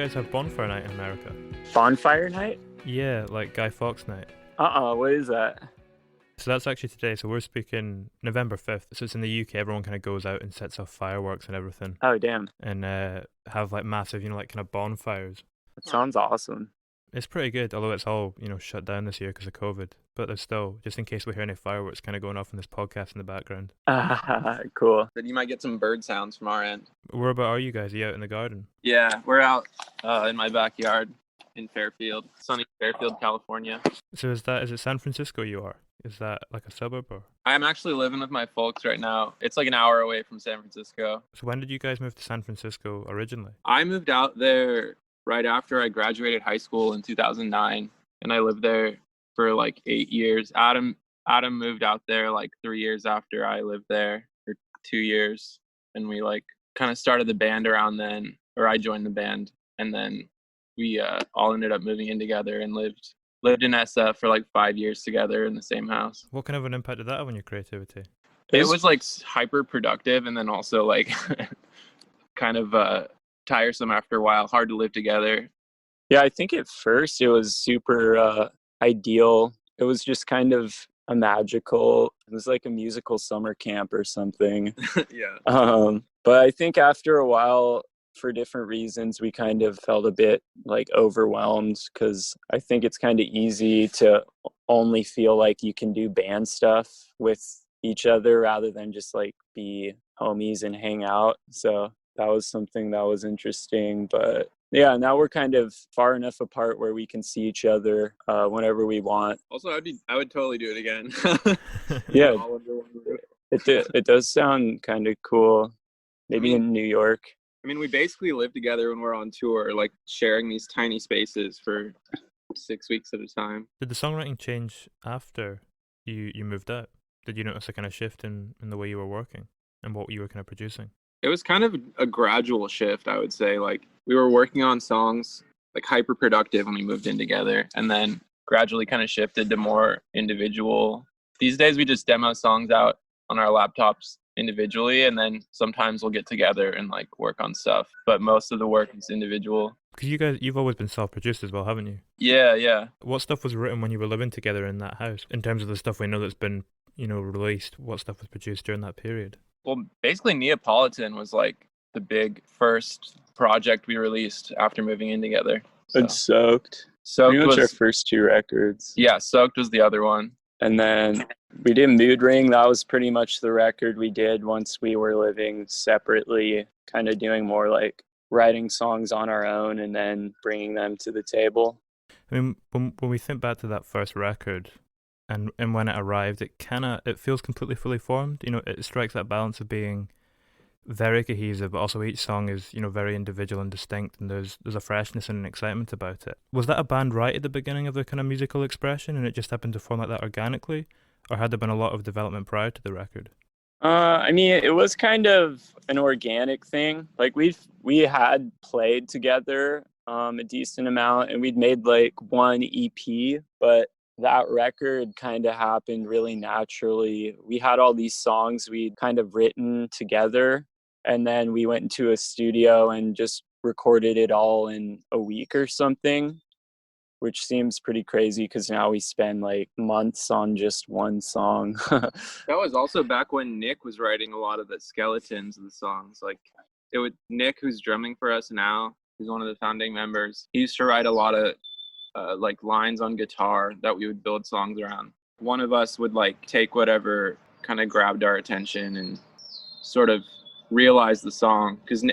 guys have Bonfire Night in America? Bonfire night? Yeah, like Guy Fawkes Night. What is that? So that's actually today. So we're speaking November 5th. So it's in the UK. Everyone kind of goes out and sets off fireworks and everything, Oh, damn. and have like massive, like kind of bonfires. That sounds awesome. It's pretty good, although it's all shut down this year because of COVID. But there's still, just in case we hear any fireworks kind of going off in this podcast in the background. Cool. Then you might get some bird sounds from our end. Where about are you guys? Are you out in the garden? Yeah, we're out in my backyard in Fairfield, sunny Fairfield, California. So is it San Francisco you are? Is that like a suburb or? I'm actually living with my folks right now. It's like an hour away from San Francisco. So when did you guys move to San Francisco originally? I moved out there right after I graduated high school in 2009, and I lived there for like 8 years. Adam moved out there like 3 years after I lived there, or 2 years, and we like kind of started the band around then, or I joined the band, and then we all ended up moving in together and lived in SF for like 5 years together in the same house. What kind of an impact did that have on your creativity? It was like hyper productive, and then also like kind of tiresome after a while, hard to live together. Yeah, I think at first it was super ideal. It was just kind of it was like a musical summer camp or something. Yeah. But I think after a while, for different reasons, we kind of felt a bit like overwhelmed, because I think it's kind of easy to only feel like you can do band stuff with each other rather than just like be homies and hang out. So that was something that was interesting. But yeah, now we're kind of far enough apart where we can see each other whenever we want. Also, I would totally do it again. Yeah, All under one roof. it does sound kind of cool. Maybe in New York. I mean, we basically live together when we're on tour, like sharing these tiny spaces for 6 weeks at a time. Did the songwriting change after you moved out? Did you notice a kind of shift in the way you were working and what you were kind of producing? It was kind of a gradual shift, I would say. Like, we were working on songs like hyper productive when we moved in together, and then gradually kind of shifted to more individual. These days we just demo songs out on our laptops individually, and then sometimes we'll get together and like work on stuff, but most of the work is individual. Because you've always been self-produced as well, haven't you? Yeah. What stuff was written when you were living together in that house? In terms of the stuff we know that's been released, what stuff was produced during that period? Well, basically Neapolitan was like the big first project we released after moving in together. And Soaked. Soaked Pretty much our was first two records. Yeah, Soaked was the other one. And then we did Mood Ring. That was pretty much the record we did once we were living separately, kind of doing more like writing songs on our own and then bringing them to the table. I mean, when we think back to that first record and when it arrived, it feels completely fully formed. It strikes that balance of being very cohesive, but also each song is, very individual and distinct, and there's a freshness and an excitement about it. Was that a band right at the beginning of their kind of musical expression, and it just happened to form like that organically, or had there been a lot of development prior to the record? I mean, it was kind of an organic thing. Like we had played together a decent amount, and we'd made like one EP, but that record kind of happened really naturally. We had all these songs we'd kind of written together, and then we went into a studio and just recorded it all in a week or something, which seems pretty crazy because now we spend like months on just one song. That was also back when Nick was writing a lot of the skeletons of the songs. Like, Nick, who's drumming for us now, he's one of the founding members. He used to write a lot of like lines on guitar that we would build songs around. One of us would like take whatever kind of grabbed our attention and sort of realize the song, because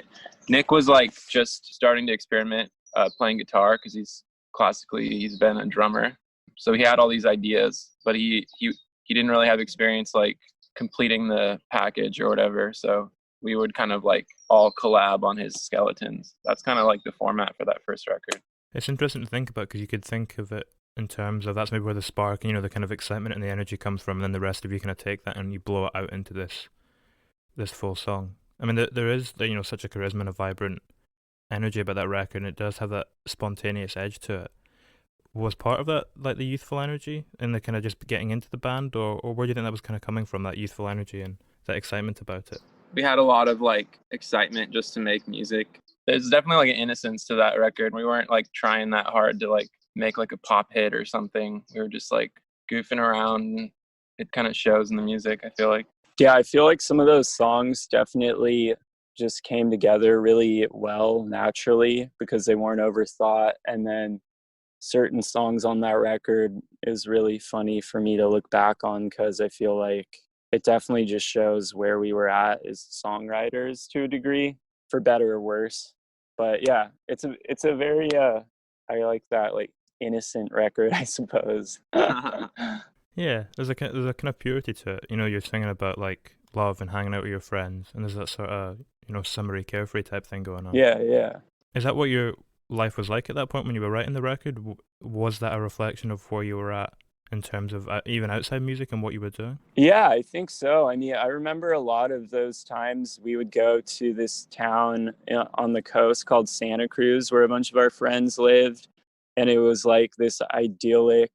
Nick was like just starting to experiment playing guitar, because he's been a drummer, so he had all these ideas, but he didn't really have experience like completing the package or whatever, so we would kind of like all collab on his skeletons. That's kind of like the format for that first record. It's interesting to think about, because you could think of it in terms of that's maybe where the spark and the kind of excitement and the energy comes from, and then the rest of you kind of take that and you blow it out into this full song. I mean, there is such a charisma and a vibrant energy about that record, and it does have that spontaneous edge to it. Was part of that like the youthful energy and the kind of just getting into the band, or where do you think that was kind of coming from, that youthful energy and that excitement about it? We had a lot of like excitement just to make music. there's definitely like an innocence to that record. We weren't like trying that hard to like make like a pop hit or something. We were just like goofing around, and it kind of shows in the music, I feel like. Yeah, I feel like some of those songs definitely just came together really well naturally because they weren't overthought. And then certain songs on that record is really funny for me to look back on because I feel like it definitely just shows where we were at as songwriters to a degree, for better or worse. But yeah, it's a very I like that, like, innocent record, I suppose. Yeah, there's a kind of purity to it. You know, you're singing about like love and hanging out with your friends, and there's that sort of, you know, summery, carefree type thing going on. Yeah. Is that what your life was like at that point when you were writing the record? Was that a reflection of where you were at in terms of even outside music and what you were doing? Yeah, I think so. I mean, I remember a lot of those times we would go to this town on the coast called Santa Cruz, where a bunch of our friends lived. And it was like this idyllic,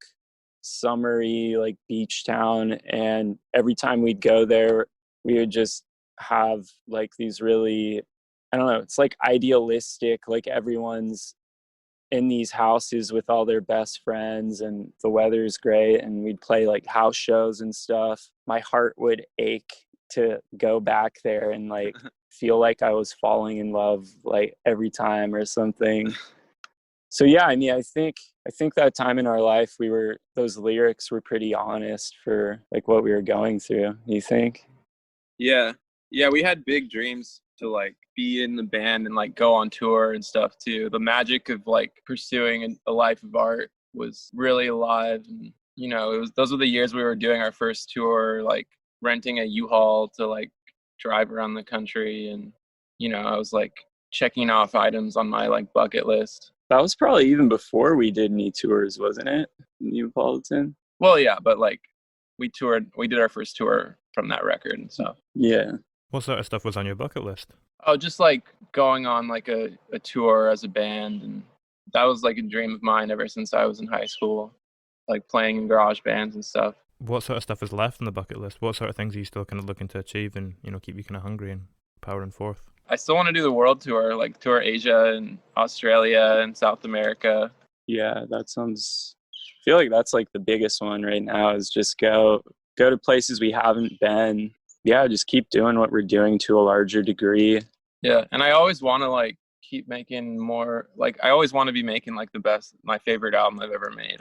summery, like beach town. And every time we'd go there, we would just have like these really, I don't know, it's like idealistic, like everyone's in these houses with all their best friends and the weather's great and we'd play like house shows and stuff. My heart would ache to go back there and like feel like I was falling in love like every time or something. So yeah, I mean, I think that time in our life those lyrics were pretty honest for like what we were going through. You think? Yeah, we had big dreams to like be in the band and like go on tour and stuff too. The magic of like pursuing a life of art was really alive, and you know, those were the years we were doing our first tour, like renting a U-Haul to like drive around the country, and you know, I was like checking off items on my like bucket list. That was probably even before we did any tours, wasn't it? Neapolitan? Well, yeah, but like we did our first tour from that record and stuff. Yeah. What sort of stuff was on your bucket list? Oh, just like going on like a tour as a band, and that was like a dream of mine ever since I was in high school, like playing in garage bands and stuff. What sort of stuff is left on the bucket list? What sort of things are you still kind of looking to achieve and, you know, keep you kind of hungry and powering forth? I still want to do the world tour, like tour Asia and Australia and South America. Yeah, I feel like that's like the biggest one right now, is just go to places we haven't been. Yeah, just keep doing what we're doing to a larger degree. Yeah, and I always want to like keep making more, like I always want to be making like my favorite album I've ever made.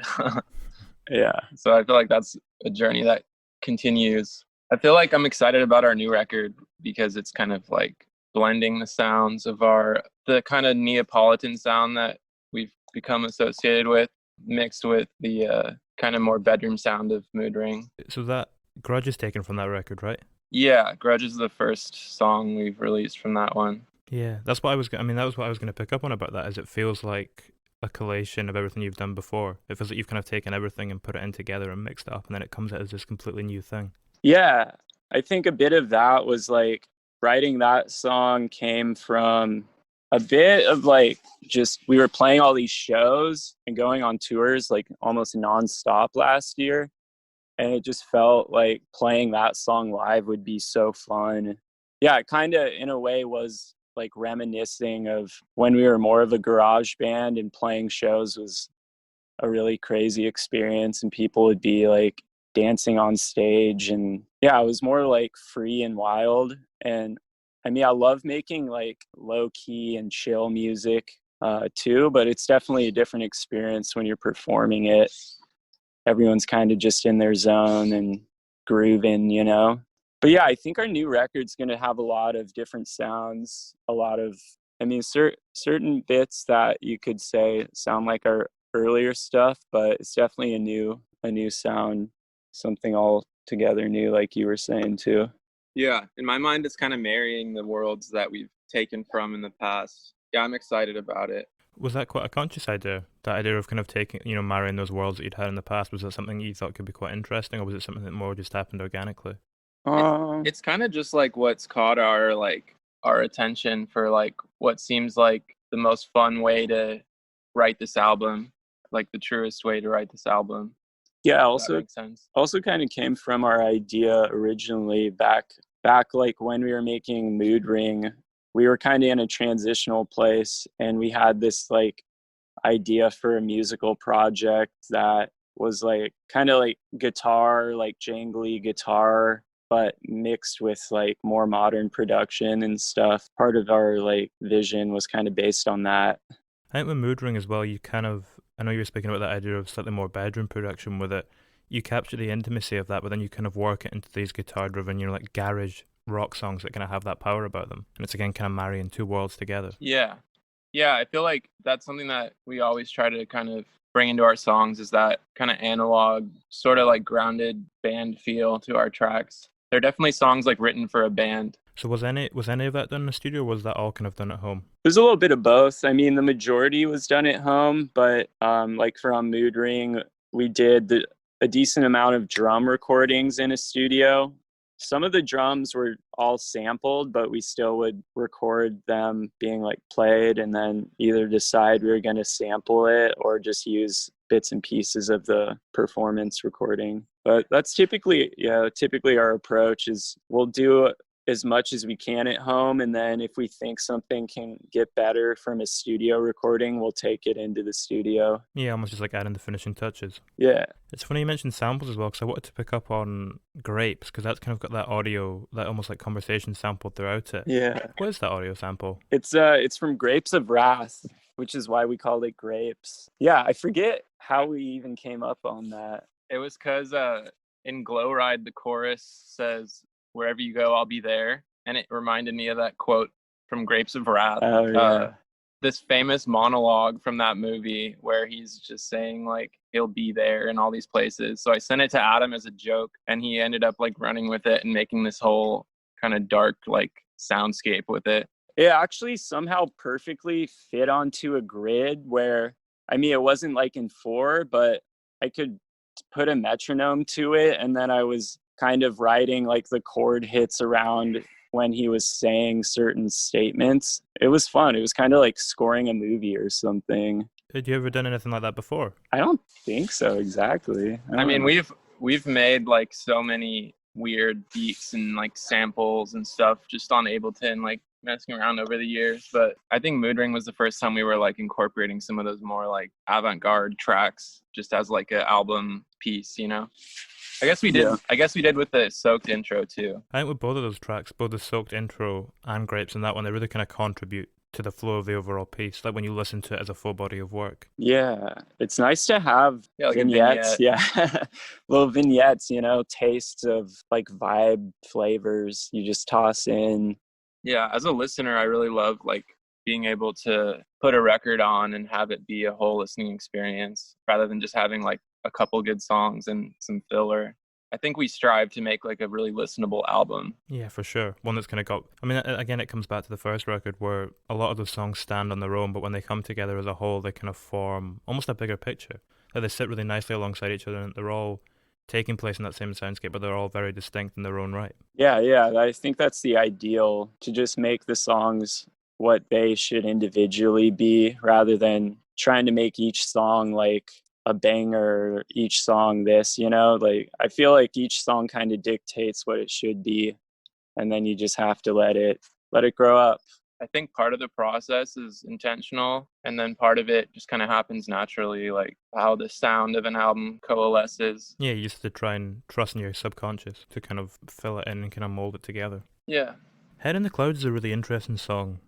Yeah. So I feel like that's a journey that continues. I feel like I'm excited about our new record because it's kind of like blending the sounds of the kind of Neapolitan sound that we've become associated with, mixed with the kind of more bedroom sound of Mood Ring. So that Grudge is taken from that record, right? Yeah, Grudge is the first song we've released from that one. Yeah, that's what that was what I was going to pick up on about that, is it feels like a collation of everything you've done before. It feels like you've kind of taken everything and put it in together and mixed it up, and then it comes out as this completely new thing. Yeah, I think a bit of that was like writing that song came from a bit of like just we were playing all these shows and going on tours like almost nonstop last year. And it just felt like playing that song live would be so fun. Yeah, it kind of in a way was like reminiscing of when we were more of a garage band, and playing shows was a really crazy experience and people would be like dancing on stage. And yeah, it was more like free and wild. And I mean, I love making like low key and chill music too, but it's definitely a different experience when you're performing it. Everyone's kind of just in their zone and grooving, you know? But yeah, I think our new record's going to have a lot of different sounds, certain bits that you could say sound like our earlier stuff, but it's definitely a new sound, something altogether new, like you were saying too. Yeah, in my mind, it's kind of marrying the worlds that we've taken from in the past. Yeah, I'm excited about it. Was that quite a conscious idea? That idea of kind of taking, you know, marrying those worlds that you'd had in the past, was that something you thought could be quite interesting, or was it something that more just happened organically? It's kind of just like what's caught our attention for like what seems like the most fun way to write this album, like the truest way to write this album. Yeah, also kind of came from our idea originally back like when we were making Mood Ring. we were kind of in a transitional place, and we had this like idea for a musical project that was like kind of like guitar, like jangly guitar, but mixed with like more modern production and stuff. Part of our like vision was kind of based on that. I think with Mood Ring as well, you kind of, I know you were speaking about that idea of slightly more bedroom production with it. You capture the intimacy of that, but then you kind of work it into these guitar driven, like garage rock songs that kind of have that power about them. And it's again kind of marrying two worlds together. Yeah. Yeah, I feel like that's something that we always try to kind of bring into our songs, is that kind of analog, sort of like grounded band feel to our tracks. They're definitely songs like written for a band. So was any of that done in the studio, or was that all kind of done at home? There's a little bit of both. I mean, the majority was done at home, but like for On Mood Ring, we did a decent amount of drum recordings in a studio. Some of the drums were all sampled, but we still would record them being like played, and then either decide we were going to sample it or just use bits and pieces of the performance recording. But that's typically our approach is we'll do as much as we can at home, and then if we think something can get better from a studio recording, we'll take it into the studio. Yeah, almost just like adding the finishing touches. Yeah. It's funny you mentioned samples as well, because I wanted to pick up on Grapes, because that's kind of got that audio, that almost like conversation sampled throughout it. Yeah. What is that audio sample? It's from Grapes of Wrath, which is why we called it Grapes. Yeah, I forget how we even came up on that. It was because in Glow Ride, the chorus says, "Wherever you go, I'll be there." And it reminded me of that quote from Grapes of Wrath. Oh, yeah. This famous monologue from that movie where he's just saying like he'll be there in all these places. So I sent it to Adam as a joke, and he ended up like running with it and making this whole kind of dark like soundscape with it. It actually somehow perfectly fit onto a grid where, I mean, it wasn't like in 4, but I could put a metronome to it, and then I was kind of writing like the chord hits around when he was saying certain statements. It was fun. It was kind of like scoring a movie or something. Had you ever done anything like that before? I don't think so exactly. I mean, we've made like so many weird beats and like samples and stuff just on Ableton, like messing around over the years. But I think Mood Ring was the first time we were like incorporating some of those more like avant-garde tracks just as like an album piece, you know? I guess we did. Yeah. I guess we did with the Soaked intro too. I think with both of those tracks, both the Soaked intro and Grapes and that one, they really kind of contribute to the flow of the overall piece, like when you listen to it as a full body of work. Yeah, it's nice to have like vignettes. Yeah, little vignettes, tastes of like vibe flavors you just toss in. Yeah, as a listener, I really love like being able to put a record on and have it be a whole listening experience rather than just having like a couple good songs and some filler. I think we strive to make like a really listenable album. Yeah, for sure. One that's kind of got, I mean, again, it comes back to the first record where a lot of those songs stand on their own, but when they come together as a whole, they kind of form almost a bigger picture. Like they sit really nicely alongside each other, and they're all taking place in that same soundscape, but they're all very distinct in their own right. Yeah. I think that's the ideal, to just make the songs what they should individually be, rather than trying to make each song like a banger, each song this, like I feel like each song kind of dictates what it should be, and then you just have to let it grow up. I think part of the process is intentional, and then part of it just kind of happens naturally, like how the sound of an album coalesces. Yeah, you just have to try and trust in your subconscious to kind of fill it in and kind of mold it together. Yeah. Head in the Clouds is a really interesting song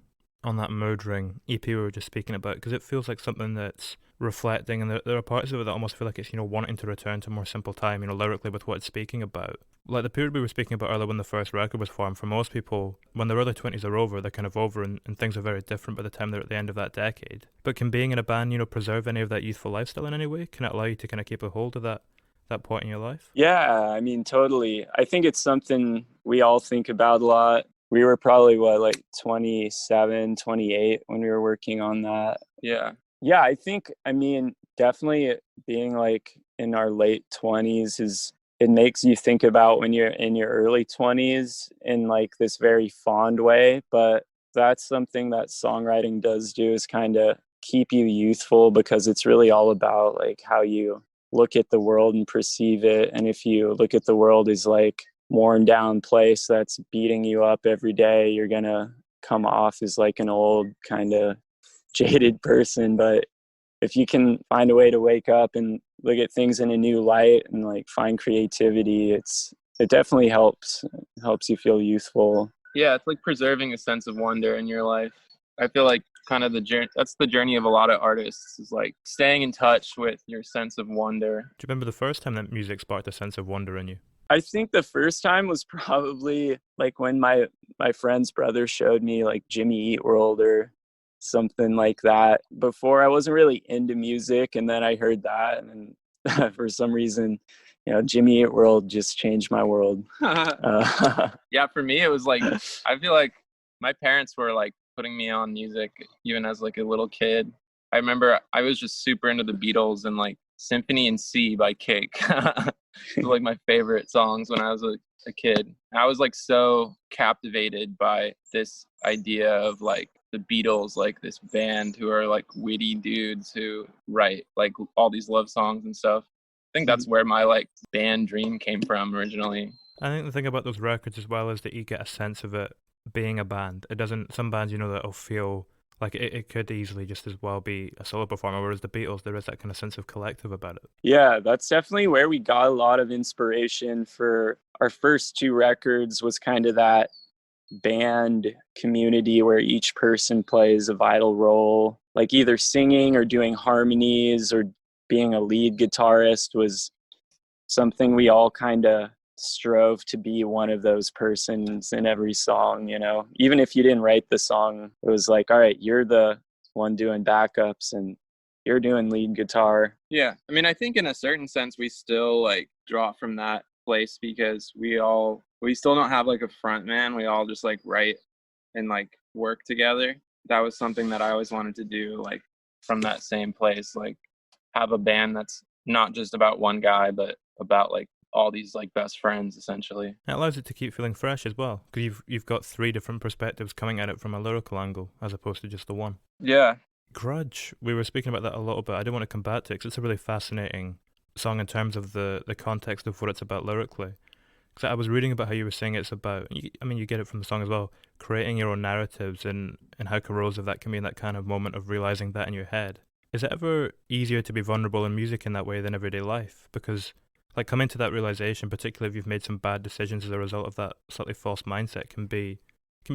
on that Mood Ring EP we were just speaking about, because it feels like something that's reflecting, and there are parts of it that almost feel like it's wanting to return to more simple time, lyrically with what it's speaking about. Like the period we were speaking about earlier when the first record was formed, for most people, when their early 20s are over, they're kind of over, and things are very different by the time they're at the end of that decade. But can being in a band, preserve any of that youthful lifestyle in any way? Can it allow you to kind of keep a hold of that point in your life? Yeah, I mean, totally. I think it's something we all think about a lot. We were probably, 27, 28 when we were working on that. Yeah. Yeah, I think, definitely being like in our late 20s it makes you think about when you're in your early 20s in like this very fond way. But that's something that songwriting does do, is kind of keep you youthful, because it's really all about like how you look at the world and perceive it. And if you look at the world as like worn down place that's beating you up every day, you're gonna come off as like an old kind of jaded person, but if you can find a way to wake up and look at things in a new light and like find creativity, it definitely helps. It helps you feel youthful. Yeah, it's like preserving a sense of wonder in your life. I feel like kind of the journey, that's the journey of a lot of artists, is like staying in touch with your sense of wonder. Do you remember the first time that music sparked a sense of wonder in you? I think the first time was probably like when my friend's brother showed me like Jimmy Eat World or something like that. Before, I wasn't really into music, and then I heard that, and for some reason, Jimmy Eat World just changed my world. Yeah, for me it was like, I feel like my parents were like putting me on music even as like a little kid. I remember I was just super into the Beatles and like Symphony in C by Cake. It was like my favorite songs when I was a kid. I was like so captivated by this idea of like the Beatles, like this band who are like witty dudes who write like all these love songs and stuff. I think that's where my like band dream came from originally. I think the thing about those records as well is that you get a sense of it being a band. It doesn't, some bands, that'll feel like it could easily just as well be a solo performer, whereas the Beatles, there is that kind of sense of collective about it. Yeah, that's definitely where we got a lot of inspiration for our first two records, was kind of that band community where each person plays a vital role, like either singing or doing harmonies or being a lead guitarist was something we all kind of strove to be one of those persons in every song. Even if you didn't write the song, it was like, all right, you're the one doing backups and you're doing lead guitar. Yeah, I mean, I think in a certain sense we still like draw from that place because we still don't have like a front man. We all just like write and like work together. That was something that I always wanted to do, like from that same place, like have a band that's not just about one guy but about like all these like best friends essentially. It allows it to keep feeling fresh as well, because you've got three different perspectives coming at it from a lyrical angle as opposed to just the one. Yeah. Grudge, we were speaking about that a little bit. I do want to come back to it because it's a really fascinating song in terms of the context of what it's about lyrically. Because I was reading about how you were saying it's about, you get it from the song as well, creating your own narratives and how corrosive that can be in that kind of moment of realizing that in your head. Is it ever easier to be vulnerable in music in that way than everyday life? Because like coming to that realization, particularly if you've made some bad decisions as a result of that slightly false mindset, can be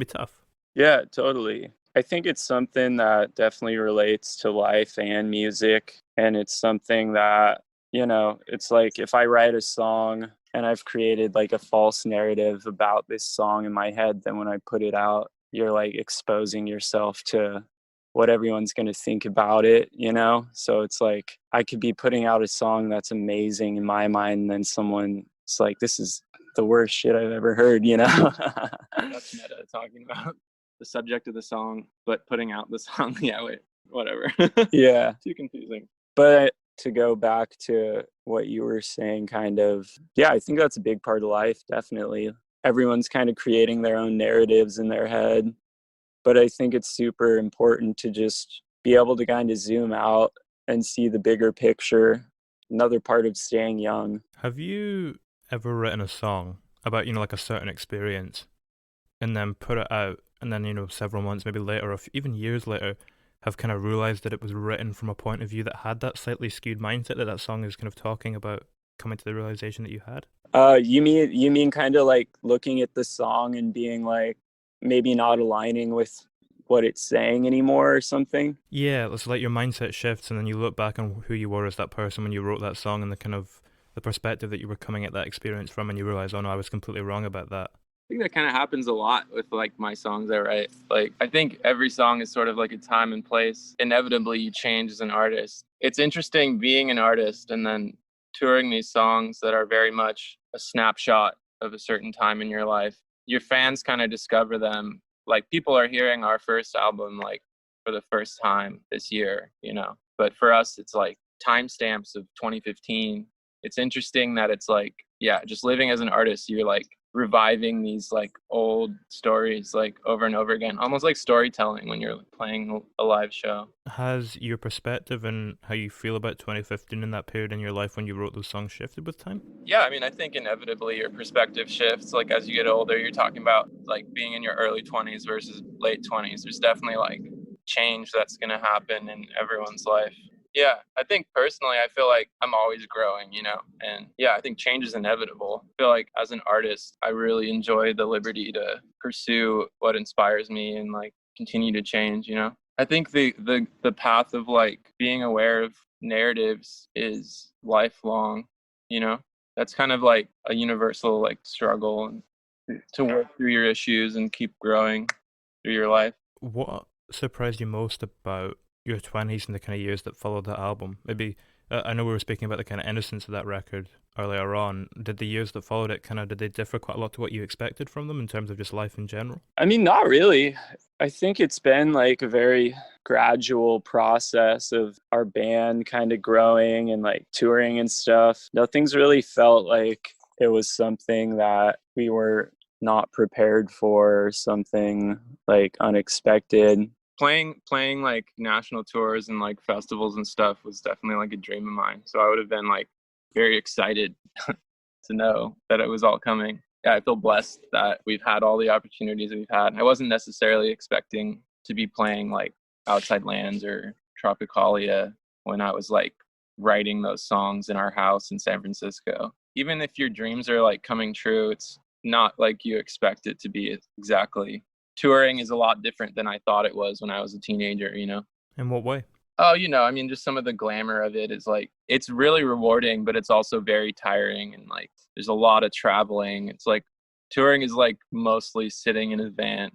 tough. Yeah, totally. I think it's something that definitely relates to life and music. And it's something that, it's like if I write a song and I've created like a false narrative about this song in my head, then when I put it out, you're like exposing yourself to what everyone's going to think about it, So it's like I could be putting out a song that's amazing in my mind, and then someone's like, this is the worst shit I've ever heard, That's meta, talking about the subject of the song, but putting out the song. Yeah, wait, whatever. Yeah. Too confusing. But to go back to what you were saying, kind of, yeah, I think that's a big part of life, definitely. Everyone's kind of creating their own narratives in their head. But I think it's super important to just be able to kind of zoom out and see the bigger picture. Another part of staying young. Have you ever written a song about, like a certain experience and then put it out and then, several months, maybe later, or even years later, have kind of realized that it was written from a point of view that had that slightly skewed mindset that song is kind of talking about, coming to the realization that you had? You mean kind of like looking at the song and being like, maybe not aligning with what it's saying anymore or something? Yeah, it's like your mindset shifts and then you look back on who you were as that person when you wrote that song and the kind of the perspective that you were coming at that experience from, and you realize, oh no, I was completely wrong about that. I think that kind of happens a lot with like my songs I write. Like I think every song is sort of like a time and place. Inevitably you change as an artist. It's interesting being an artist and then touring these songs that are very much a snapshot of a certain time in your life. Your fans kind of discover them. Like people are hearing our first album like for the first time this year, but for us it's like timestamps of 2015. It's interesting that it's like, yeah, just living as an artist, you're like reviving these like old stories like over and over again, almost like storytelling when you're playing a live show. Has your perspective and how you feel about 2015 in that period in your life when you wrote those songs shifted with time? Yeah, I mean, I think inevitably your perspective shifts. Like as you get older, you're talking about like being in your early 20s versus late 20s. There's definitely like change that's going to happen in everyone's life. Yeah, I think personally, I feel like I'm always growing, you know? And yeah, I think change is inevitable. I feel like as an artist, I really enjoy the liberty to pursue what inspires me and like continue to change, you know? I think the path of like being aware of narratives is lifelong, you know? That's kind of like a universal like struggle and to work through your issues and keep growing through your life. What surprised you most about your 20s and the kind of years that followed that album? Maybe, I know we were speaking about the kind of innocence of that record earlier on. Did the years that followed it did they differ quite a lot to what you expected from them in terms of just life in general? I mean, not really. I think it's been like a very gradual process of our band kind of growing and like touring and stuff. Nothing's really felt like it was something that we were not prepared for, or something like unexpected. Playing like national tours and like festivals and stuff was definitely like a dream of mine. So I would have been like very excited to know that it was all coming. Yeah, I feel blessed that we've had all the opportunities that we've had. I wasn't necessarily expecting to be playing like Outside Lands or Tropicalia when I was like writing those songs in our house in San Francisco. Even if your dreams are like coming true, it's not like you expect it to be exactly. Touring is a lot different than I thought it was when I was a teenager, you know? In what way? Oh, you know, I mean, just some of the glamour of it is like, it's really rewarding, but it's also very tiring. And like, there's a lot of traveling. It's like, touring is like mostly sitting in a van,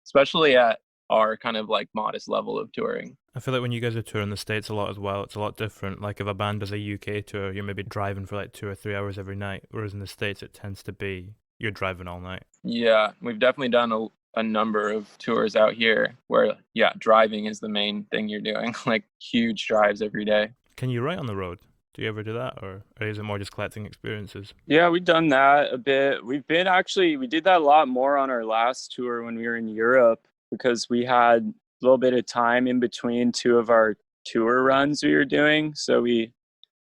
especially at our kind of like modest level of touring. I feel like when you guys are touring the States a lot as well, it's a lot different. Like if a band does a UK tour, you're maybe driving for like 2 or 3 hours every night, whereas in the States it tends to be you're driving all night. Yeah, we've definitely done a number of tours out here where, yeah, driving is the main thing you're doing, like huge drives every day. Can you write on the road? Do you ever do that, or is it more just collecting experiences? Yeah, we've done that a bit. We did that a lot more on our last tour when we were in Europe because we had a little bit of time in between two of our tour runs we were doing. So we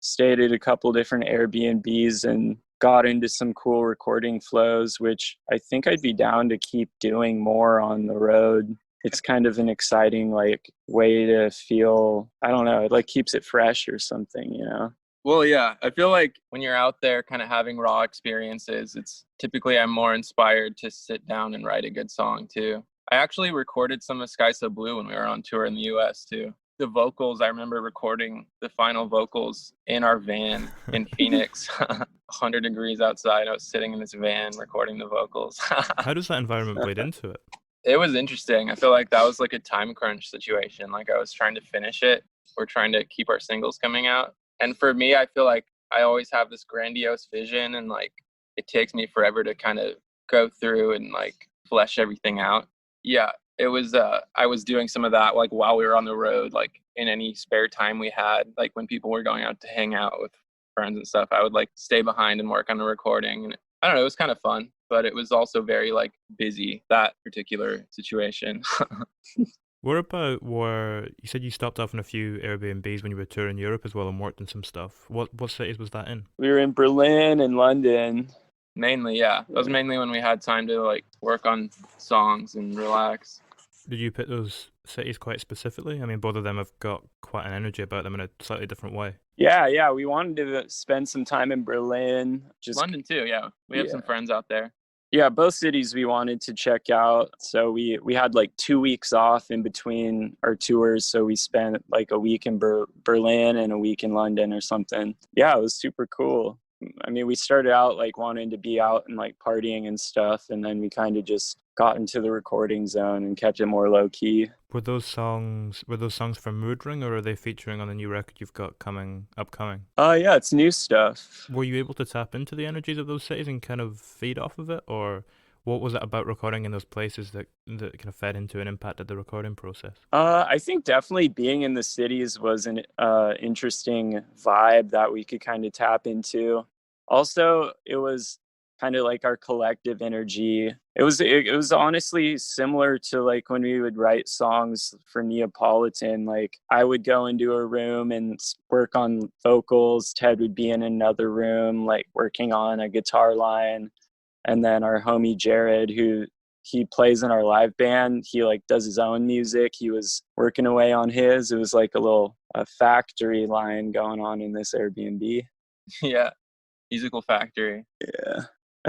stayed at a couple different Airbnbs and got into some cool recording flows, which I think I'd be down to keep doing more on the road. It's kind of an exciting like way to feel, I don't know, it like keeps it fresh or something, you know? Well, yeah, I feel like when you're out there kind of having raw experiences, it's typically I'm more inspired to sit down and write a good song too. I actually recorded some of Sky So Blue when we were on tour in the US too. The vocals, I remember recording the final vocals in our van in Phoenix, 100 degrees outside. I was sitting in this van recording the vocals. How does that environment bleed into it? It was interesting. I feel like that was like a time crunch situation. Like I was trying to finish it. We're trying to keep our singles coming out. And for me, I feel like I always have this grandiose vision and like it takes me forever to kind of go through and like flesh everything out. Yeah, it was I was doing some of that like while we were on the road, like in any spare time we had, like when people were going out to hang out with friends and stuff, I would like stay behind and work on the recording. And I don't know, it was kind of fun, but it was also very like busy, that particular situation. Where you said you stopped off in a few Airbnbs when you were touring Europe as well and worked on some stuff. What cities was that in? We were in Berlin and London. Mainly, yeah. That was mainly when we had time to like work on songs and relax. Did you pick those cities quite specifically? I mean, both of them have got quite an energy about them in a slightly different way. Yeah, we wanted to spend some time in Berlin. London too, yeah. We have some friends out there. Yeah, both cities we wanted to check out. So we had like 2 weeks off in between our tours. So we spent like a week in Berlin and a week in London or something. Yeah, it was super cool. I mean, we started out like wanting to be out and like partying and stuff. And then we kind of just got into the recording zone and kept it more low key. Were those songs for Mood Ring, or are they featuring on the new record you've got upcoming? Yeah, it's new stuff. Were you able to tap into the energies of those cities and kind of feed off of it, or what was it about recording in those places that kind of fed into and impacted the recording process? I think definitely being in the cities was an interesting vibe that we could kind of tap into. Also, it was kind of like our collective energy. It was honestly similar to like when we would write songs for Neapolitan. Like I would go into a room and work on vocals. Ted would be in another room, like working on a guitar line. And then our homie Jared, who he plays in our live band, he like does his own music. He was working away on his. It was like a factory line going on in this Airbnb. Yeah, musical factory. Yeah.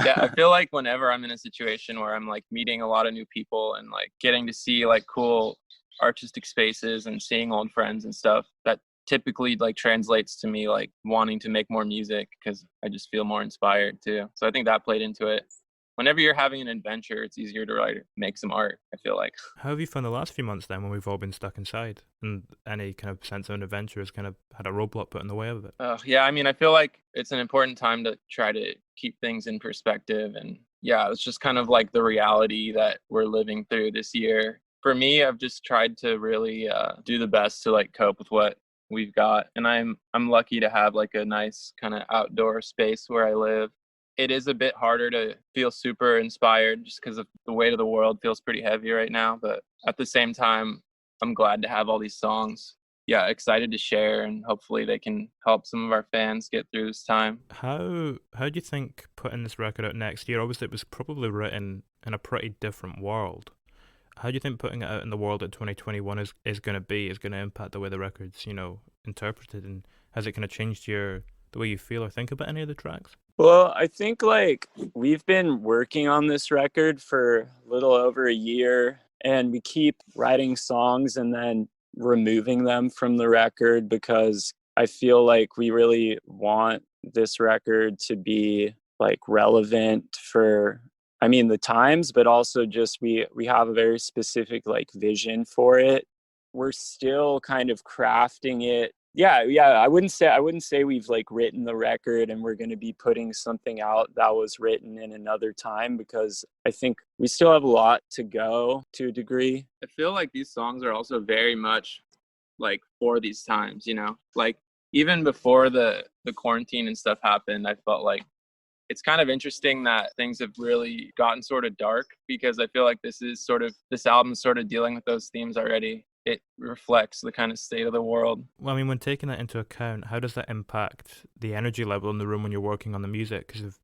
Yeah, I feel like whenever I'm in a situation where I'm like meeting a lot of new people and like getting to see like cool artistic spaces and seeing old friends and stuff, that typically like translates to me like wanting to make more music because I just feel more inspired too. So I think that played into it. Whenever you're having an adventure, it's easier to make some art, I feel like. How have you found the last few months then when we've all been stuck inside and any kind of sense of an adventure has kind of had a roadblock put in the way of it? Yeah, I mean, I feel like it's an important time to try to keep things in perspective. And yeah, it's just kind of like the reality that we're living through this year. For me, I've just tried to really do the best to like cope with what we've got. And I'm lucky to have like a nice kind of outdoor space where I live. It is a bit harder to feel super inspired just because of the weight of the world feels pretty heavy right now. But at the same time, I'm glad to have all these songs. Yeah, excited to share, and hopefully they can help some of our fans get through this time. How do you think putting this record out next year, obviously it was probably written in a pretty different world. How do you think putting it out in the world at 2021 is going to impact the way the record's, interpreted? And has it kind of changed the way you feel or think about any of the tracks? Well, I think like we've been working on this record for a little over a year, and we keep writing songs and then removing them from the record because I feel like we really want this record to be like relevant for, I mean, the times, but also just we have a very specific like vision for it. We're still kind of crafting it. Yeah, I wouldn't say we've like written the record and we're going to be putting something out that was written in another time, because I think we still have a lot to go to a degree. I feel like these songs are also very much like for these times, like even before the quarantine and stuff happened, I felt like it's kind of interesting that things have really gotten sort of dark, because I feel like this album is sort of dealing with those themes already. It reflects the kind of state of the world. Well, I mean, when taking that into account, how does that impact the energy level in the room when you're working on the music? Because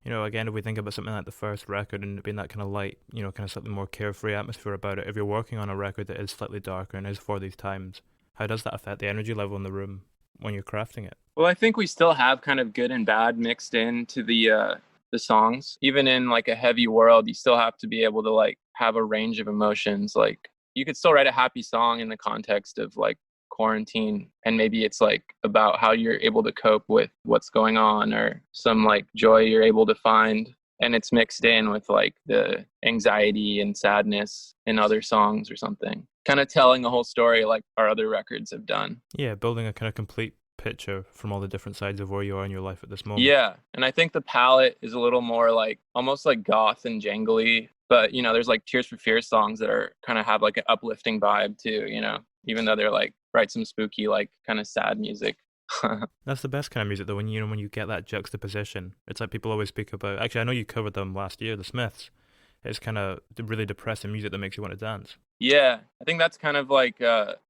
again, if we think about something like the first record and it being that kind of light, kind of slightly more carefree atmosphere about it, if you're working on a record that is slightly darker and is for these times, how does that affect the energy level in the room when you're crafting it? Well, I think we still have kind of good and bad mixed into the songs. Even in like a heavy world, you still have to be able to like have a range of emotions. Like you could still write a happy song in the context of like quarantine, and maybe it's like about how you're able to cope with what's going on, or some like joy you're able to find, and it's mixed in with like the anxiety and sadness in other songs or something, kind of telling a whole story like our other records have done. Yeah, building a kind of complete picture from all the different sides of where you are in your life at this moment. Yeah, and I think the palette is a little more like almost like goth and jangly, but there's like Tears for Fears songs that are kind of have like an uplifting vibe too, even though they're like write some spooky like kind of sad music. That's the best kind of music though, when you get that juxtaposition. It's like people always speak about, actually I know you covered them last year, the Smiths. It's kind of really depressing music that makes you want to dance. Yeah, I think that's kind of like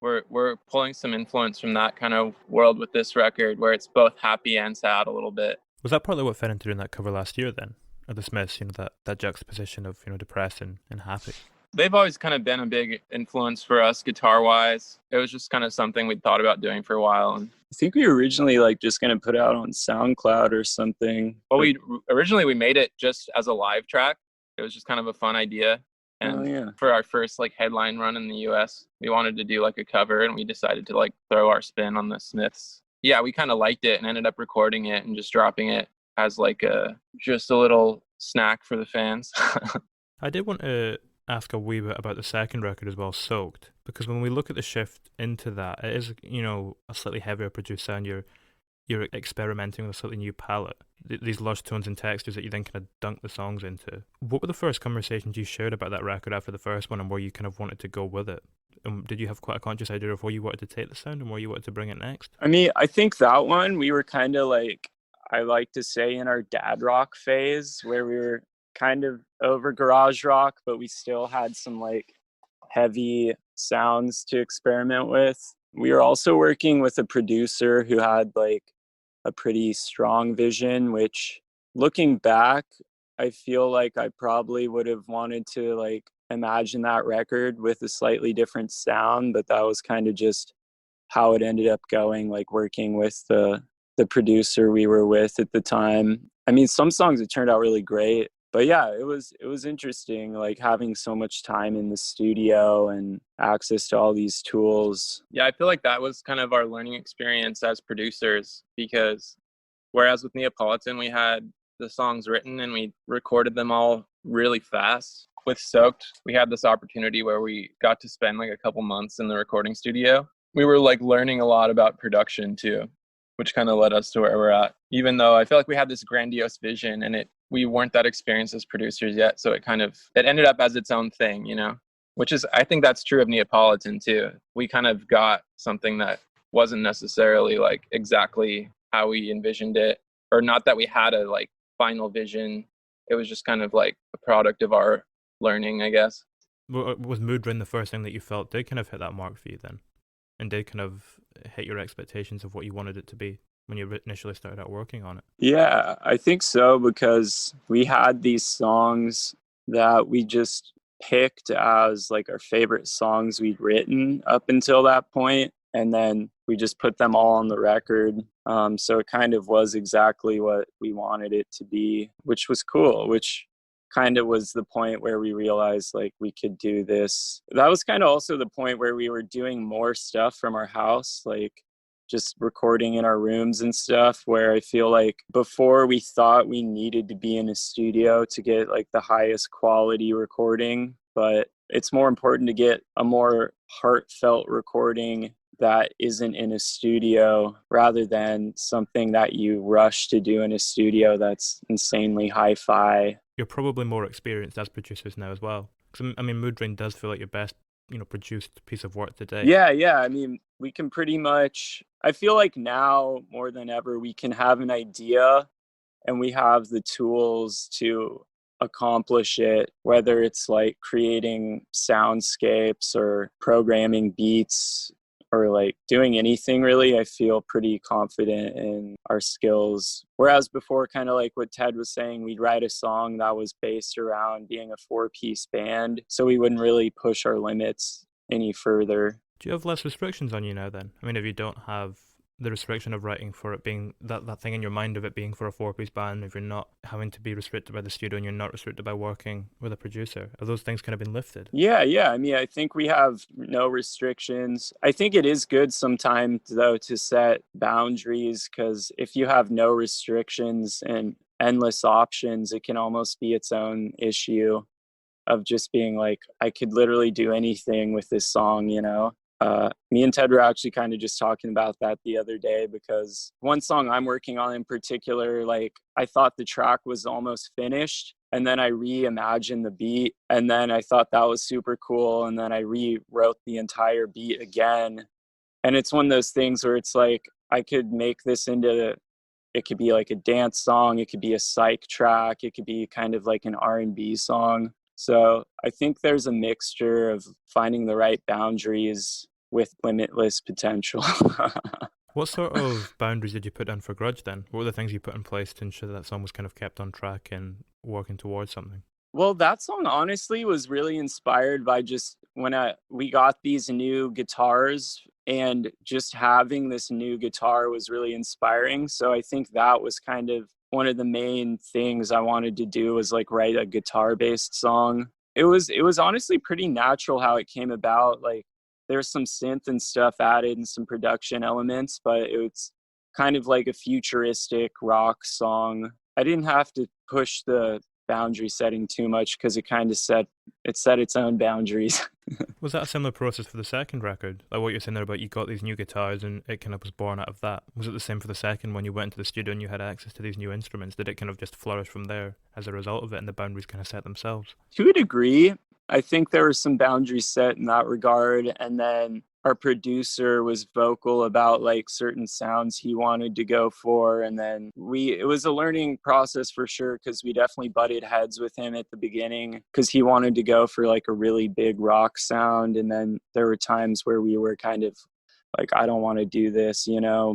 we're pulling some influence from that kind of world with this record, where it's both happy and sad a little bit. Was that partly what fed into doing that cover last year then, of the Smiths? That juxtaposition of depressed and happy. They've always kind of been a big influence for us guitar-wise. It was just kind of something we'd thought about doing for a while. And I think we originally like just going to put it out on SoundCloud or something. Well, we made it just as a live track. It was just kind of a fun idea. And for our first like headline run in the US, we wanted to do like a cover, and we decided to like throw our spin on the Smiths. Yeah, we kind of liked it and ended up recording it and just dropping it as like just a little snack for the fans. I did want to ask a wee bit about the second record as well, Soaked, because when we look at the shift into that, it is, a slightly heavier produced sound. You're experimenting with a slightly new palette, these lush tones and textures that you then kind of dunk the songs into. What were the first conversations you shared about that record after the first one, and where you kind of wanted to go with it? Did you have quite a conscious idea of where you wanted to take the sound and where you wanted to bring it next? I mean, I think that one, we were kind of like, I like to say, in our dad rock phase where we were kind of over garage rock, but we still had some like heavy sounds to experiment with. We were also working with a producer who had like a pretty strong vision, which looking back, I feel like I probably would have wanted to like imagine that record with a slightly different sound, but that was kind of just how it ended up going, like working with the producer we were with at the time. I mean, some songs it turned out really great, but yeah, it was interesting, like having so much time in the studio and access to all these tools. Yeah, I feel like that was kind of our learning experience as producers, because whereas with Neapolitan we had the songs written and we recorded them all really fast. With Soaked, we had this opportunity where we got to spend like a couple months in the recording studio. We were like learning a lot about production too, which kind of led us to where we're at. Even though I feel like we had this grandiose vision and we weren't that experienced as producers yet, so it ended up as its own thing, you know. Which is, I think that's true of Neapolitan too. We kind of got something that wasn't necessarily like exactly how we envisioned it, or not that we had a like final vision. It was just kind of like a product of our learning, I guess. Was Mood Ring the first thing that you felt did kind of hit that mark for you then? And did kind of hit your expectations of what you wanted it to be when you initially started out working on it? Yeah, I think so, because we had these songs that we just picked as like our favorite songs we'd written up until that point, and then we just put them all on the record. So it kind of was exactly what we wanted it to be, which was cool, which kind of was the point where we realized like we could do this. That was kind of also the point where we were doing more stuff from our house, like just recording in our rooms and stuff, where I feel like before we thought we needed to be in a studio to get like the highest quality recording, but it's more important to get a more heartfelt recording that isn't in a studio rather than something that you rush to do in a studio that's insanely hi-fi. You're probably more experienced as producers now as well. Because I mean, Mood Ring does feel like your best, produced piece of work to date. Yeah. I mean, we can pretty much, I feel like now more than ever, we can have an idea and we have the tools to accomplish it, whether it's like creating soundscapes or programming beats or like doing anything really. I feel pretty confident in our skills. Whereas before, kind of like what Ted was saying, we'd write a song that was based around being a 4-piece band, so we wouldn't really push our limits any further. Do you have less restrictions on you now then? I mean, if you don't have the restriction of writing for it being that thing in your mind of it being for a 4-piece band, if you're not having to be restricted by the studio and you're not restricted by working with a producer, have those things kind of been lifted? Yeah. I mean, I think we have no restrictions. I think it is good sometimes though to set boundaries, because if you have no restrictions and endless options, it can almost be its own issue of just being like, I could literally do anything with this song, you know? Me and Ted were actually kind of just talking about that the other day, because one song I'm working on in particular, like I thought the track was almost finished, and then I reimagined the beat, and then I thought that was super cool, and then I rewrote the entire beat again. And it's one of those things where it's like I could make this into, it could be like a dance song, it could be a psych track, it could be kind of like an R&B song. So I think there's a mixture of finding the right boundaries with limitless potential. What sort of boundaries did you put in for Grudge then? What were the things you put in place to ensure that song was kind of kept on track and working towards something? Well, that song honestly was really inspired by just when we got these new guitars, and just having this new guitar was really inspiring. So I think that was kind of one of the main things I wanted to do, was like write a guitar-based song. It was honestly pretty natural how it came about. Like there's some synth and stuff added and some production elements, but it's kind of like a futuristic rock song. I didn't have to push the boundary setting too much because it kind of set its own boundaries. Was that a similar process for the second record? Like what you're saying there about you got these new guitars and it kind of was born out of that. Was it the same for the second when you went into the studio and you had access to these new instruments? Did it kind of just flourish from there as a result of it and the boundaries kind of set themselves? To a degree, I think there were some boundaries set in that regard. And then our producer was vocal about like certain sounds he wanted to go for, and then it was a learning process for sure, because we definitely butted heads with him at the beginning because he wanted to go for like a really big rock sound, and then there were times where we were kind of like, I don't want to do this,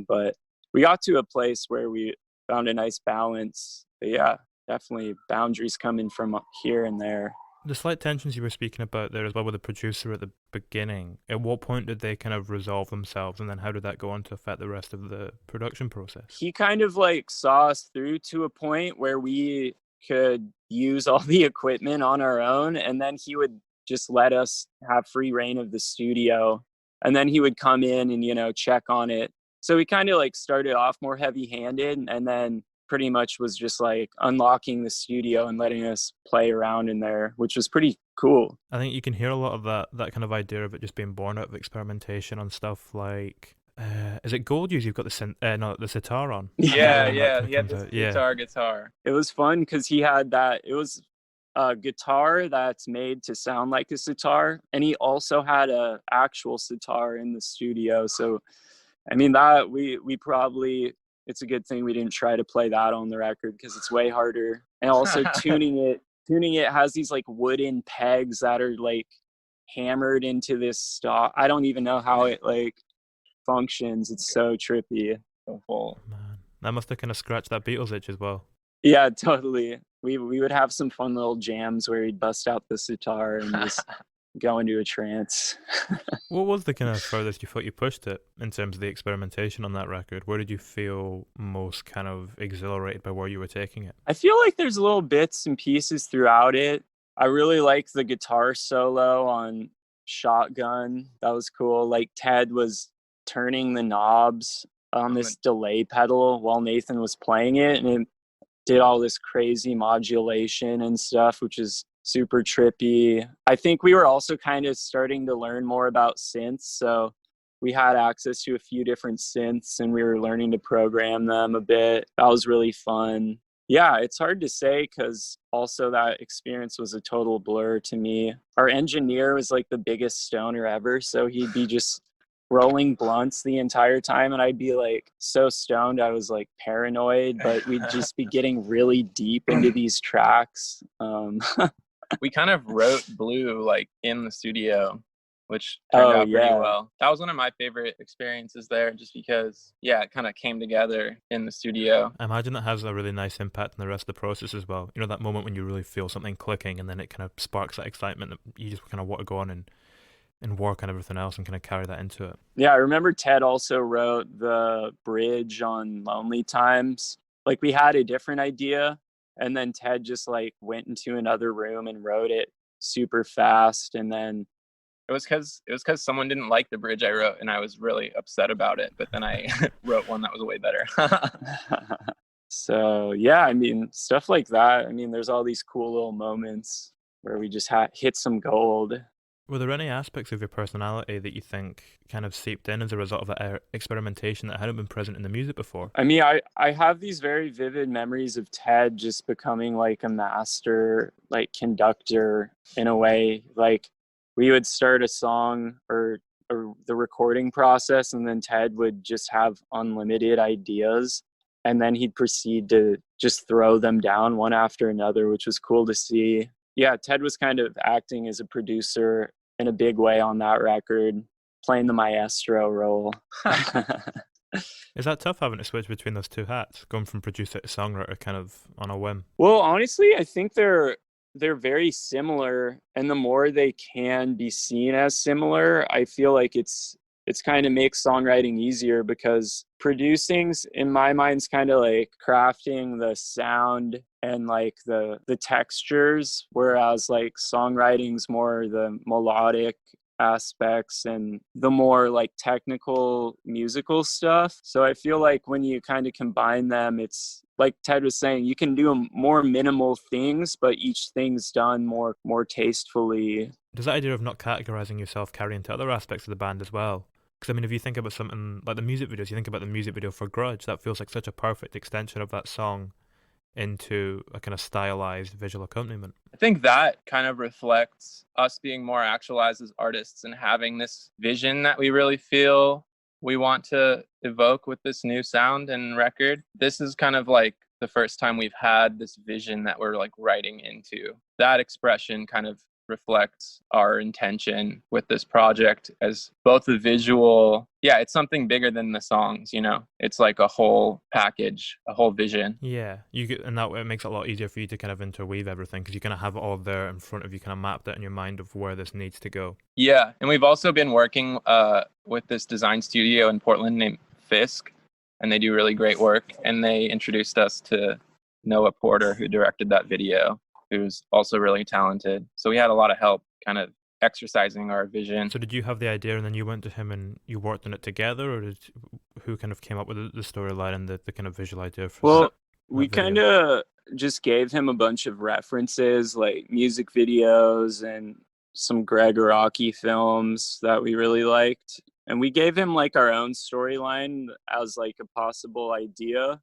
but we got to a place where we found a nice balance. But yeah, definitely boundaries coming from here and there. The slight tensions you were speaking about there as well with the producer at the beginning, at what point did they kind of resolve themselves, and then how did that go on to affect the rest of the production process? He kind of like saw us through to a point where we could use all the equipment on our own, and then he would just let us have free reign of the studio, and then he would come in and check on it. So we kind of like started off more heavy-handed, and then pretty much was just like unlocking the studio and letting us play around in there, which was pretty cool. I think you can hear a lot of that kind of idea of it just being born out of experimentation on stuff like is it Gold Use? You've got the sitar on. Yeah, he had this guitar. It was fun because he had that. It was a guitar that's made to sound like a sitar, and he also had a actual sitar in the studio. So I mean, that we probably, it's a good thing we didn't try to play that on the record because it's way harder. And also tuning it has these like wooden pegs that are like hammered into this stock. I don't even know how it like functions. It's so trippy. Oh, man, that must have kind of scratched that Beatles itch as well. Yeah, totally. We would have some fun little jams where he'd bust out the sitar and just go into a trance. What was the kind of furthest you thought you pushed it in terms of the experimentation on that record? Where did you feel most kind of exhilarated by where you were taking it? I feel like there's little bits and pieces throughout it. I really like the guitar solo on Shotgun. That was cool. Like Ted was turning the knobs on this delay pedal while Nathan was playing it, and it did all this crazy modulation and stuff, which is super trippy. I think we were also kind of starting to learn more about synths, so we had access to a few different synths and we were learning to program them a bit. That was really fun. Yeah, it's hard to say because also that experience was a total blur to me. Our engineer was like the biggest stoner ever, so he'd be just rolling blunts the entire time, and I'd be like so stoned I was like paranoid, but we'd just be getting really deep into these tracks. We kind of wrote Blue like in the studio, which turned out pretty well. That was one of my favorite experiences there, just because it kind of came together in the studio. I imagine that has a really nice impact on the rest of the process as well. You know, that moment when you really feel something clicking and then it kind of sparks that excitement that you just kind of want to go on and work on everything else and kind of carry that into it. Yeah, I remember Ted also wrote the bridge on Lonely Times. Like we had a different idea, and then Ted just like went into another room and wrote it super fast. And then it was because someone didn't like the bridge I wrote, and I was really upset about it. But then I wrote one that was way better. So yeah, I mean, stuff like that. I mean, there's all these cool little moments where we just hit some gold. Were there any aspects of your personality that you think kind of seeped in as a result of that experimentation that hadn't been present in the music before? I mean, I have these very vivid memories of Ted just becoming like a master, like conductor in a way. Like we would start a song or the recording process, and then Ted would just have unlimited ideas, and then he'd proceed to just throw them down one after another, which was cool to see. Yeah, Ted was kind of acting as a producer in a big way on that record, playing the maestro role. Is that tough having to switch between those two hats, going from producer to songwriter kind of on a whim? Well, honestly, I think they're very similar, and the more they can be seen as similar, I feel like it's kind of makes songwriting easier, because producing's in my mind's kind of like crafting the sound and like the textures, whereas like songwriting's more the melodic aspects and the more like technical musical stuff. So I feel like when you kind of combine them, it's like Ted was saying, you can do more minimal things, but each thing's done more tastefully. Does that idea of not categorizing yourself carry into other aspects of the band as well? Because I mean, if you think about something like the music videos, you think about the music video for Grudge, that feels like such a perfect extension of that song into a kind of stylized visual accompaniment? I think that kind of reflects us being more actualized as artists and having this vision that we really feel we want to evoke with this new sound and record. This is kind of like the first time we've had this vision that we're like writing into. That expression kind of reflects our intention with this project as both the visual, it's something bigger than the songs, it's like a whole package, a whole vision. Yeah, you get, and that it makes it a lot easier for you to kind of interweave everything because you kind of have it all there in front of you, kind of mapped out in your mind of where this needs to go. Yeah, and we've also been working with this design studio in Portland named Fisk, and they do really great work, and they introduced us to Noah Porter, who directed that video, who's also really talented. So we had a lot of help kind of exercising our vision. So did you have the idea and then you went to him and you worked on it together, or who kind of came up with the storyline and the kind of visual idea for that? We kind of just gave him a bunch of references, like music videos and some Greg Araki films that we really liked. And we gave him like our own storyline as like a possible idea.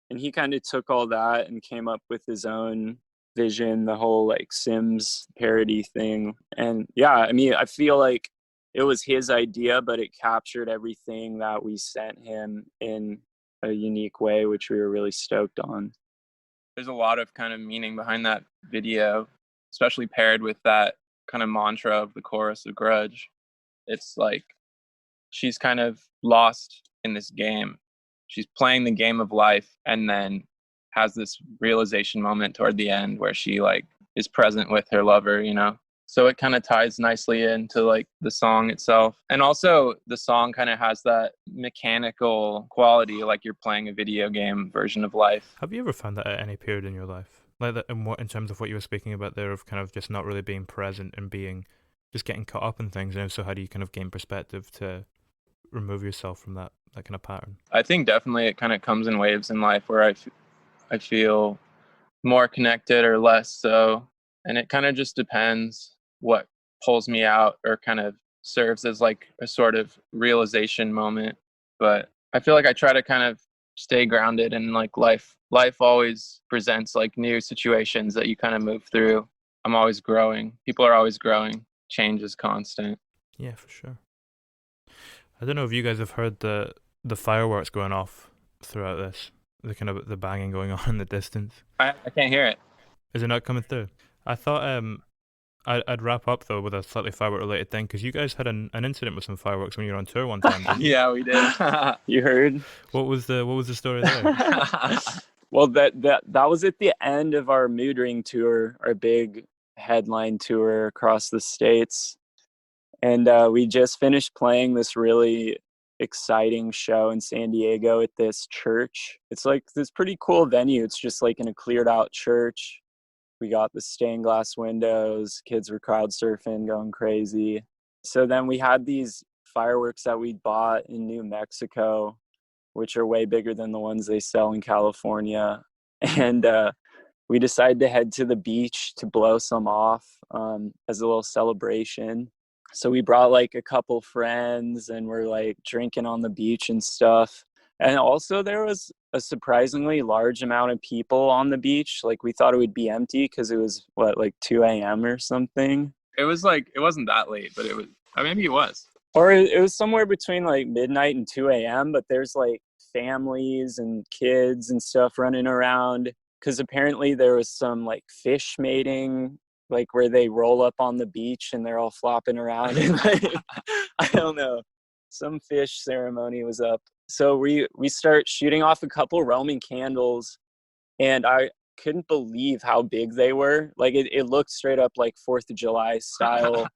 And he kind of took all that and came up with his own vision, the whole like Sims parody thing. And I mean, I feel like it was his idea, but it captured everything that we sent him in a unique way, which we were really stoked on. There's a lot of kind of meaning behind that video, especially paired with that kind of mantra of the chorus of Grudge. It's like she's kind of lost in this game. She's playing the game of life and then has this realization moment toward the end where she like is present with her lover, So it kind of ties nicely into like the song itself. And also the song kind of has that mechanical quality, like you're playing a video game version of life. Have you ever found that at any period in your life? Like that in terms of what you were speaking about there of kind of just not really being present and just getting caught up in things. And so how do you kind of gain perspective to remove yourself from that kind of pattern? I think definitely it kind of comes in waves in life where I feel more connected or less so. And it kind of just depends what pulls me out or kind of serves as like a sort of realization moment. But I feel like I try to kind of stay grounded, and like life always presents like new situations that you kind of move through. I'm always growing. People are always growing. Change is constant. Yeah, for sure. I don't know if you guys have heard the fireworks going off throughout this. The kind of the banging going on in the distance. I can't hear it. Is it not coming through? I thought I'd wrap up though with a slightly firework related thing because you guys had an incident with some fireworks when you were on tour one time. Didn't you? Yeah, we did. You heard? What was the story there? Well, that was at the end of our Mood Ring tour, our big headline tour across the states, and we just finished playing this really exciting show in San Diego at this church. It's like this pretty cool venue. It's just like in a cleared out church. We got the stained glass windows, kids were crowd surfing, going crazy. So then we had these fireworks that we bought in New Mexico, which are way bigger than the ones they sell in California. And we decided to head to the beach to blow some off as a little celebration. So we brought like a couple friends and we're like drinking on the beach and stuff. And also there was a surprisingly large amount of people on the beach. Like we thought it would be empty because it was like 2 a.m. or something. It was like, it wasn't that late, but it was, maybe it was. Or it was somewhere between like midnight and 2 a.m. But there's like families and kids and stuff running around because apparently there was some like fish mating, like where they roll up on the beach and they're all flopping around and like, I don't know, some fish ceremony was up. So we start shooting off a couple Roman candles and I couldn't believe how big they were. Like it looked straight up like 4th of July style,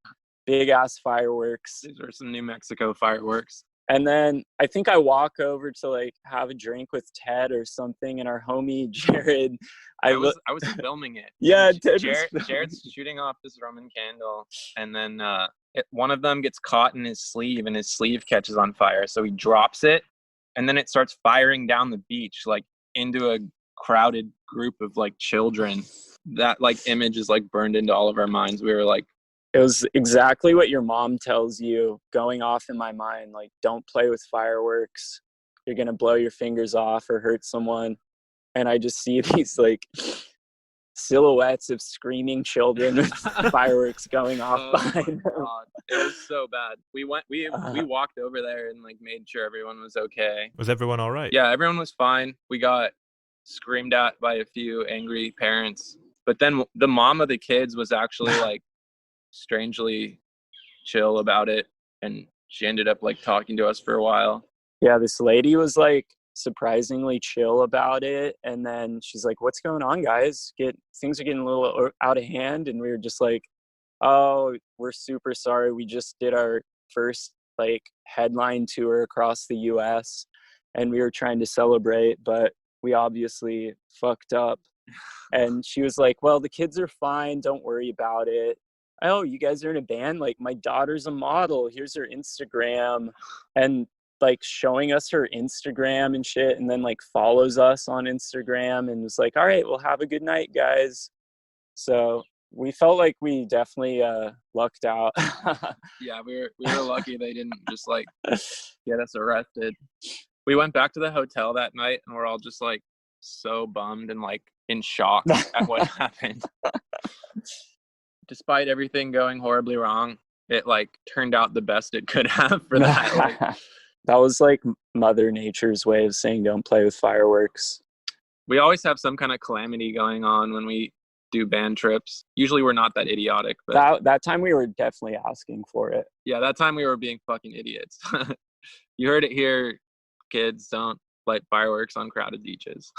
big ass fireworks. These were some New Mexico fireworks. And then I think I walk over to like have a drink with Ted or something, and our homie Jared. I was filming it. Yeah, Jared's shooting off this Roman candle, and then one of them gets caught in his sleeve, and his sleeve catches on fire. So he drops it, and then it starts firing down the beach, like into a crowded group of like children. That like image is like burned into all of our minds. We were like, it was exactly what your mom tells you going off in my mind. Like, don't play with fireworks. You're going to blow your fingers off or hurt someone. and I just see these like silhouettes of screaming children with fireworks going off behind them. God. It was so bad. We walked over there and like made sure everyone was okay. Was everyone all right? Yeah, everyone was fine. We got screamed at by a few angry parents, but then the mom of the kids was actually like strangely chill about it, and she ended up like talking to us for a while. Yeah, this lady was like surprisingly chill about it, and then she's like, what's going on, guys? Things are getting a little out of hand. And we were just like, oh, we're super sorry, we just did our first like headline tour across the US and we were trying to celebrate, but we obviously fucked up. And she was like, well, the kids are fine, don't worry about it. Oh, you guys are in a band? Like, my daughter's a model, here's her Instagram. And like showing us her Instagram and shit, and then like follows us on Instagram and was like, all right, well, have a good night, guys. So we felt like we definitely lucked out. Yeah, we were lucky they didn't just like get us arrested. We went back to the hotel that night and we're all just like so bummed and like in shock at what happened. Despite everything going horribly wrong, it like turned out the best it could have for that. Like, that was like Mother Nature's way of saying don't play with fireworks. We always have some kind of calamity going on when we do band trips. Usually we're not that idiotic, but that time we were definitely asking for it. Yeah, that time we were being fucking idiots. You heard it here, kids. Don't light fireworks on crowded beaches.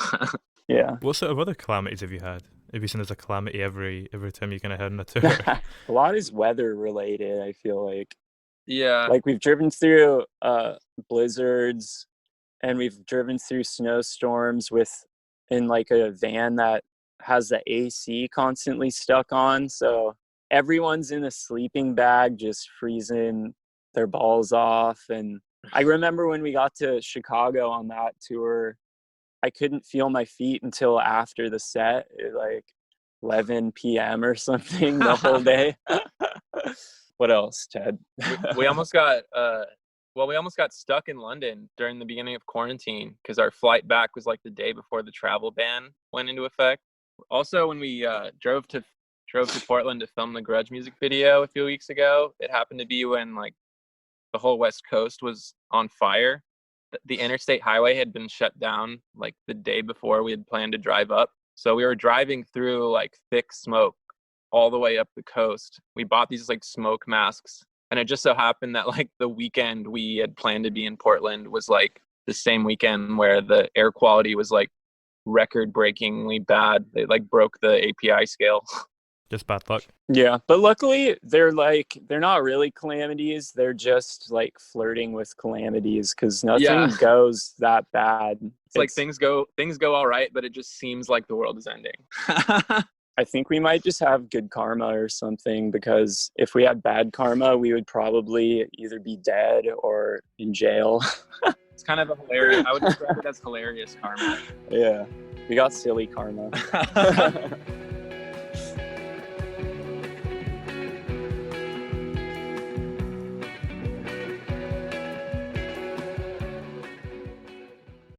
Yeah. What sort of other calamities have you had? Have you seen as a calamity every time you kind of head on a tour? A lot is weather related, I feel like. Yeah. Like we've driven through blizzards, and we've driven through snowstorms in like a van that has the AC constantly stuck on. So everyone's in a sleeping bag just freezing their balls off. And I remember when we got to Chicago on that tour, I couldn't feel my feet until after the set at like 11 p.m. or something the whole day. What else, Ted? we almost got stuck in London during the beginning of quarantine because our flight back was like the day before the travel ban went into effect. Also, when we drove to Portland to film the Grudge music video a few weeks ago, it happened to be when like the whole West Coast was on fire. The interstate highway had been shut down like the day before we had planned to drive up. So we were driving through like thick smoke all the way up the coast. We bought these like smoke masks, and it just so happened that like the weekend we had planned to be in Portland was like the same weekend where the air quality was like record-breakingly bad. They like broke the API scale. Just bad luck. Yeah, but luckily they're not really calamities. They're just like flirting with calamities because nothing goes that bad. It's like things go all right, but it just seems like the world is ending. I think we might just have good karma or something, because if we had bad karma, we would probably either be dead or in jail. It's kind of a hilarious, I would describe it as hilarious karma. Yeah, we got silly karma.